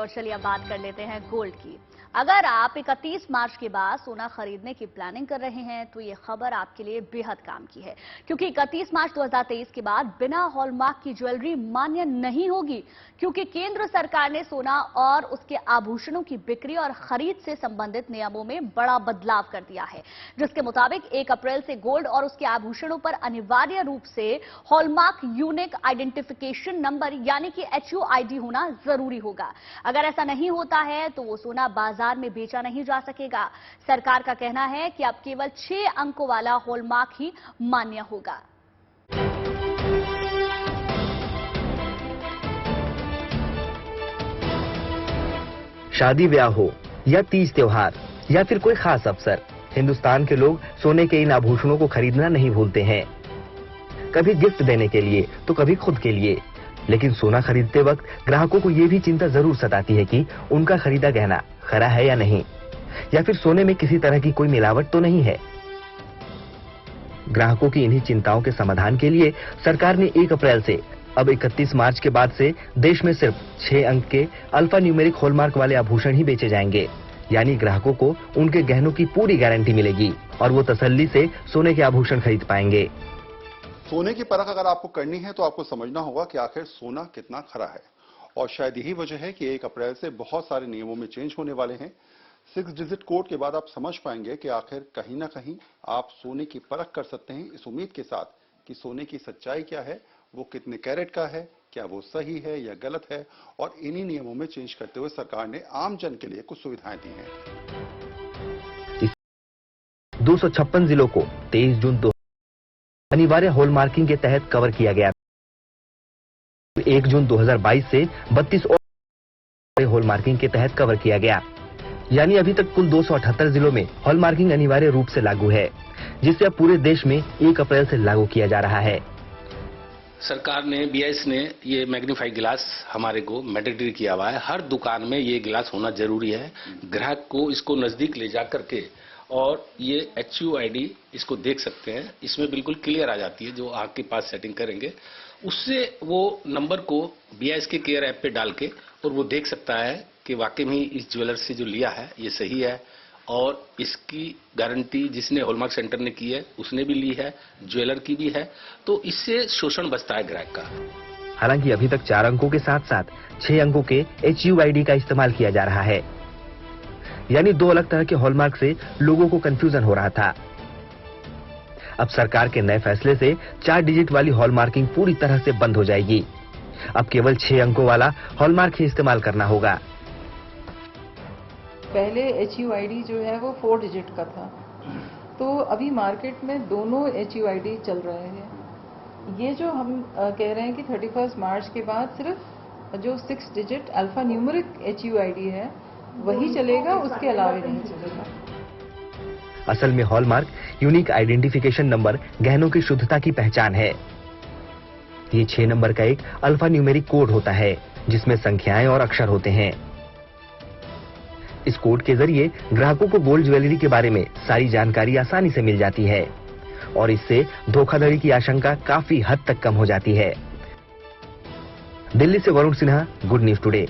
और चलिए अब बात कर लेते हैं गोल्ड की। अगर आप 31 मार्च के बाद सोना खरीदने की प्लानिंग कर रहे हैं तो ये खबर आपके लिए बेहद काम की है, क्योंकि 31 मार्च 2023 के बाद बिना हॉलमार्क की ज्वेलरी मान्य नहीं होगी, क्योंकि केंद्र सरकार ने सोना और उसके आभूषणों की बिक्री और खरीद से संबंधित नियमों में बड़ा बदलाव कर दिया है, जिसके मुताबिक 1 अप्रैल से गोल्ड और उसके आभूषणों पर अनिवार्य रूप से हॉलमार्क यूनिक आइडेंटिफिकेशन नंबर यानी कि HUID होना जरूरी होगा। अगर ऐसा नहीं होता है तो वो सोना बाजार में बेचा नहीं जा सकेगा। सरकार का कहना है कि अब केवल 6 अंकों वाला हॉलमार्क ही मान्य होगा। शादी ब्याह हो या तीज त्योहार या फिर कोई खास अवसर, हिंदुस्तान के लोग सोने के इन आभूषणों को खरीदना नहीं भूलते हैं। कभी गिफ्ट देने के लिए तो कभी खुद के लिए, लेकिन सोना खरीदते वक्त ग्राहकों को यह भी चिंता जरूर सताती है कि उनका खरीदा गहना खरा है या नहीं, या फिर सोने में किसी तरह की कोई मिलावट तो नहीं है। ग्राहकों की इन्हीं चिंताओं के समाधान के लिए सरकार ने 1 अप्रैल से अब 31 मार्च के बाद से देश में सिर्फ 6 अंक के अल्फा न्यूमेरिक हॉलमार्क वाले आभूषण ही बेचे जाएंगे, यानी ग्राहकों को उनके गहनों की पूरी गारंटी मिलेगी और वो तसल्ली से सोने के आभूषण खरीद पाएंगे। सोने की परख अगर आपको करनी है तो आपको समझना होगा कि आखिर सोना कितना खरा है, और शायद यही वजह है कि 1 अप्रैल से बहुत सारे नियमों में चेंज होने वाले हैं। 6 डिजिट कोड के बाद आप समझ पाएंगे कि आखिर कहीं ना कहीं आप सोने की परख कर सकते हैं, इस उम्मीद के साथ कि सोने की सच्चाई क्या है, वो कितने कैरेट का है, क्या वो सही है या गलत है। और इन्हीं नियमों में चेंज करते हुए सरकार ने आम जन के लिए कुछ सुविधाएं दी हैं। 256 जिलों को 23 जून अनिवार्य हॉलमार्किंग के तहत कवर किया गया। 1 जून 2022 से 32 और हॉलमार्किंग के तहत कवर किया गया, यानी अभी तक कुल 278 जिलों में हॉलमार्किंग अनिवार्य रूप से लागू है, जिसे अब पूरे देश में 1 अप्रैल से लागू किया जा रहा है। सरकार ने BIS ने ये मैग्नीफाइड गिलास हमारे को मैंडेटरी किया हुआ है। हर दुकान में ये गिलास होना जरूरी है। ग्राहक को इसको नजदीक ले जा करके और ये HUID इसको देख सकते हैं। इसमें बिल्कुल क्लियर आ जाती है, जो आँख के पास सेटिंग करेंगे उससे वो नंबर को BIS के केयर ऐप पे डाल के और वो देख सकता है कि वाकई में इस ज्वेलर से जो लिया है ये सही है, और इसकी गारंटी जिसने हॉलमार्क सेंटर ने की है उसने भी ली है, ज्वेलर की भी है। तो इससे शोषण बचता है ग्राहक का। हालांकि अभी तक 4 अंकों के साथ साथ 6 अंकों के HUID का इस्तेमाल किया जा रहा है, यानी 2 अलग तरह के हॉलमार्क से लोगों को कंफ्यूजन हो रहा था। अब सरकार के नए फैसले से 4 डिजिट वाली हॉलमार्किंग पूरी तरह से बंद हो जाएगी। अब केवल 6 अंकों वाला हॉलमार्क ही इस्तेमाल करना होगा। पहले HUID जो है वो 4 डिजिट का था, तो अभी मार्केट में दोनों HUID चल रहे हैं। ये जो हम कह रहे हैं कि 31 मार्च के बाद सिर्फ जो 6 डिजिट अल्फा न्यूमेरिक HUID है वही चलेगा, उसके अलावा नहीं चलेगा। असल में हॉलमार्क यूनिक आइडेंटिफिकेशन नंबर गहनों की शुद्धता की पहचान है। ये 6 नंबर का एक अल्फा न्यूमेरिक कोड होता है, जिसमें संख्याएं और अक्षर होते हैं। इस कोड के जरिए ग्राहकों को गोल्ड ज्वेलरी के बारे में सारी जानकारी आसानी से मिल जाती है और इससे धोखाधड़ी की आशंका काफी हद तक कम हो जाती है। दिल्ली से Varun Sinha, good news today.